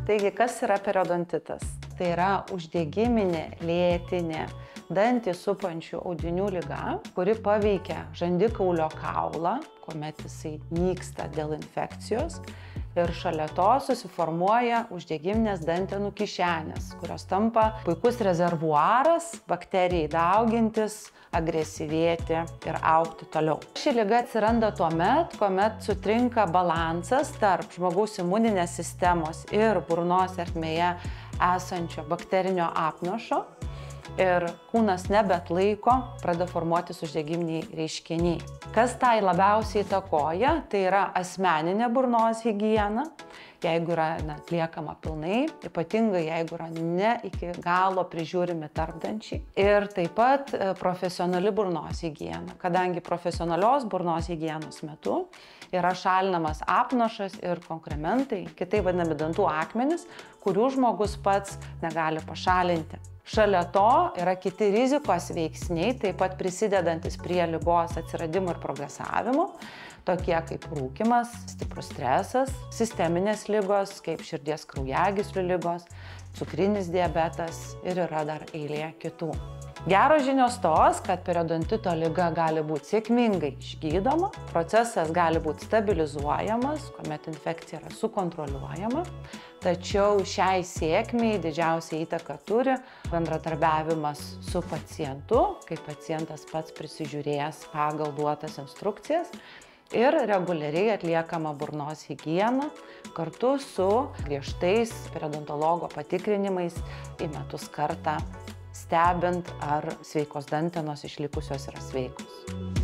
Taigi, kas yra periodontitas? Tai yra uždegiminė, lėtinė, dantį supančių audinių liga, kuri paveikia žandikaulio kaulą, kuomet jisai nyksta dėl infekcijos. Ir šalia to susiformuoja uždegiminės dantenų kišenės, kurios tampa puikus rezervuaras bakterijai daugintis, agresyvėti ir augti toliau. Ši liga atsiranda tuomet, kuomet sutrinka balansas tarp žmogaus imuninės sistemos ir burnos ertmėje esančio bakterinio apnašo ir kūnas nebeatlaiko, pradeda formuotis uždegiminiai reiškiniai. Kas tai labiausiai įtakoja, tai yra asmeninė burnos higiena, jeigu yra atliekama pilnai, ypatingai jeigu yra ne iki galo prižiūrimi tarpdančiai. Ir taip pat profesionali burnos higiena, kadangi profesionalios burnos higienos metu yra šalinamas apnašas ir konkrementai, kitaip vadinami dantų akmenys, kurių žmogus pats negali pašalinti. Šalia to yra kiti rizikos veiksniai, taip pat prisidedantis prie ligos atsiradimo ir progresavimo, tokie kaip rūkymas, stiprus stresas, sisteminės ligos, kaip širdies kraujagyslių ligos, cukrinis diabetas ir yra dar eilė kitų. Geros žinios tos, kad periodontito liga gali būti sėkmingai išgydoma, procesas gali būti stabilizuojamas, kuomet infekcija yra sukontroliuojama, tačiau šiai sėkmiai didžiausią įtaką turi bendradarbiavimas su pacientu, kai pacientas pats prisižiūrės pagal duotas instrukcijas ir reguliariai atliekama burnos higiena kartu su griežtais periodontologo patikrinimais į metus kartą, stebint, ar sveikos dantenos išlikusios yra sveikos.